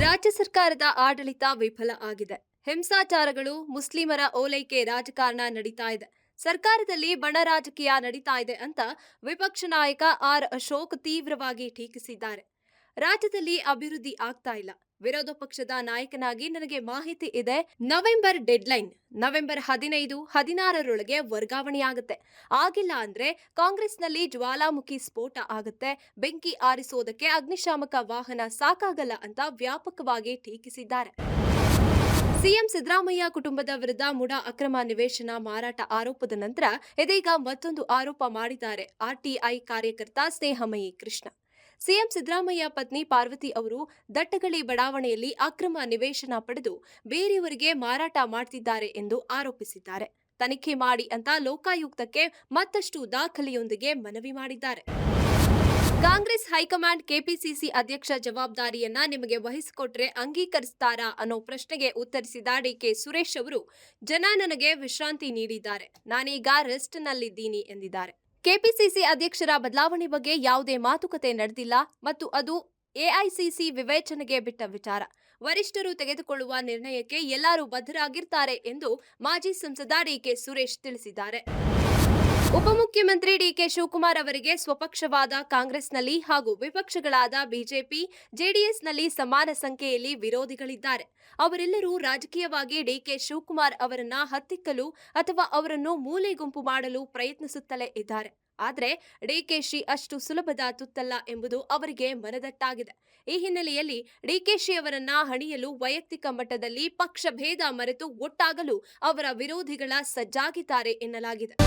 ರಾಜ್ಯ ಸರ್ಕಾರದ ಆಡಳಿತ ವಿಫಲ ಆಗಿದೆ. ಹಿಂಸಾಚಾರಗಳು, ಮುಸ್ಲಿಮರ ಓಲೈಕೆ ರಾಜಕಾರಣ ನಡೀತಾ ಇದೆ. ಸರ್ಕಾರದಲ್ಲಿ ಬಣ ರಾಜಕೀಯ ನಡೀತಾ ಇದೆ ಅಂತ ವಿಪಕ್ಷ ನಾಯಕ ಆರ್ ಅಶೋಕ್ ತೀವ್ರವಾಗಿ ಟೀಕಿಸಿದ್ದಾರೆ. ರಾಜ್ಯದಲ್ಲಿ ಅಭಿವೃದ್ಧಿ ಆಗ್ತಾ ಇಲ್ಲ. ವಿರೋಧ ಪಕ್ಷದ ನಾಯಕನಾಗಿ ನನಗೆ ಮಾಹಿತಿ ಇದೆ. November deadline. ನವೆಂಬರ್ 15, 16ರೊಳಗೆ ವರ್ಗಾವಣೆಯಾಗುತ್ತೆ. ಆಗಿಲ್ಲ ಅಂದ್ರೆ ಕಾಂಗ್ರೆಸ್ನಲ್ಲಿ ಜ್ವಾಲಾಮುಖಿ ಸ್ಫೋಟ ಆಗುತ್ತೆ. ಬೆಂಕಿ ಆರಿಸೋದಕ್ಕೆ ಅಗ್ನಿಶಾಮಕ ವಾಹನ ಸಾಕಾಗಲ್ಲ ಅಂತ ವ್ಯಾಪಕವಾಗಿ ಟೀಕಿಸಿದ್ದಾರೆ. ಸಿಎಂ ಸಿದ್ದರಾಮಯ್ಯ ಕುಟುಂಬದ ವಿರುದ್ಧ ಮುಡಾ ಅಕ್ರಮ ನಿವೇಶನ ಮಾರಾಟ ಆರೋಪದ ನಂತರ ಇದೀಗ ಮತ್ತೊಂದು ಆರೋಪ ಮಾಡಿದ್ದಾರೆ ಆರ್ಟಿಐ ಕಾರ್ಯಕರ್ತ ಸ್ನೇಹಮಯಿ ಕೃಷ್ಣ. ಸಿಎಂ ಸಿದ್ದರಾಮಯ್ಯ ಪತ್ನಿ ಪಾರ್ವತಿ ಅವರು ದಟ್ಟಗಳಿ ಬಡಾವಣೆಯಲ್ಲಿ ಅಕ್ರಮ ನಿವೇಶನ ಪಡೆದು ಬೇರೆಯವರಿಗೆ ಮಾರಾಟ ಮಾಡ್ತಿದ್ದಾರೆ ಎಂದು ಆರೋಪಿಸಿದ್ದಾರೆ. ತನಿಖೆ ಮಾಡಿ ಅಂತ ಲೋಕಾಯುಕ್ತಕ್ಕೆ ಮತ್ತಷ್ಟು ದಾಖಲೆಯೊಂದಿಗೆ ಮನವಿ ಮಾಡಿದ್ದಾರೆ. ಕಾಂಗ್ರೆಸ್ ಹೈಕಮಾಂಡ್ ಕೆಪಿಸಿಸಿ ಅಧ್ಯಕ್ಷ ಜವಾಬ್ದಾರಿಯನ್ನ ನಿಮಗೆ ವಹಿಸಿಕೊಟ್ರೆ ಅಂಗೀಕರಿಸ್ತಾರಾ ಅನ್ನೋ ಪ್ರಶ್ನೆಗೆ ಉತ್ತರಿಸಿದ ಡಿಕೆ ಸುರೇಶ್ ಅವರು, ಜನ ನನಗೆ ವಿಶ್ರಾಂತಿ ನೀಡಿದ್ದಾರೆ, ನಾನೀಗ ರೆಸ್ಟ್ನಲ್ಲಿದ್ದೀನಿ ಎಂದಿದ್ದಾರೆ. ಕೆಪಿಸಿಸಿ ಅಧ್ಯಕ್ಷರ ಬದಲಾವಣೆ ಬಗ್ಗೆ ಯಾವುದೇ ಮಾತುಕತೆ ನಡೆದಿಲ್ಲ ಮತ್ತು ಅದು ಎಐಸಿಸಿ ವಿವೇಚನೆಗೆ ಬಿಟ್ಟ ವಿಚಾರ. ವರಿಷ್ಠರು ತೆಗೆದುಕೊಳ್ಳುವ ನಿರ್ಣಯಕ್ಕೆ ಎಲ್ಲರೂ ಬದ್ಧರಾಗಿರ್ತಾರೆ ಎಂದು ಮಾಜಿ ಸಂಸದ ಡಿಕೆ ಸುರೇಶ್ ತಿಳಿಸಿದ್ದಾರೆ. ಉಪಮುಖ್ಯಮಂತ್ರಿ ಡಿಕೆ ಶಿವಕುಮಾರ್ ಅವರಿಗೆ ಸ್ವಪಕ್ಷವಾದ ಕಾಂಗ್ರೆಸ್ನಲ್ಲಿ ಹಾಗೂ ವಿಪಕ್ಷಗಳಾದ ಬಿಜೆಪಿ, ಜೆಡಿಎಸ್ನಲ್ಲಿ ಸಮಾನ ಸಂಖ್ಯೆಯಲ್ಲಿ ವಿರೋಧಿಗಳಿದ್ದಾರೆ. ಅವರೆಲ್ಲರೂ ರಾಜಕೀಯವಾಗಿ ಡಿಕೆ ಶಿವಕುಮಾರ್ ಅವರನ್ನ ಹತ್ತಿಕ್ಕಲು ಅಥವಾ ಅವರನ್ನು ಮೂಲೆ ಗುಂಪು ಮಾಡಲು ಪ್ರಯತ್ನಿಸುತ್ತಲೇ ಇದ್ದಾರೆ. ಆದರೆ ಡಿಕೆಶಿ ಅಷ್ಟು ಸುಲಭದ ತುತ್ತಲ್ಲ ಎಂಬುದು ಅವರಿಗೆ ಮನದಟ್ಟಾಗಿದೆ. ಈ ಹಿನ್ನೆಲೆಯಲ್ಲಿ ಡಿಕೆಶಿ ಅವರನ್ನ ಹಣಿಯಲು ವೈಯಕ್ತಿಕ ಮಟ್ಟದಲ್ಲಿ ಪಕ್ಷ ಭೇದ ಮರೆತು ಒಟ್ಟಾಗಲು ಅವರ ವಿರೋಧಿಗಳ ಸಜ್ಜಾಗಿದ್ದಾರೆ ಎನ್ನಲಾಗಿದೆ.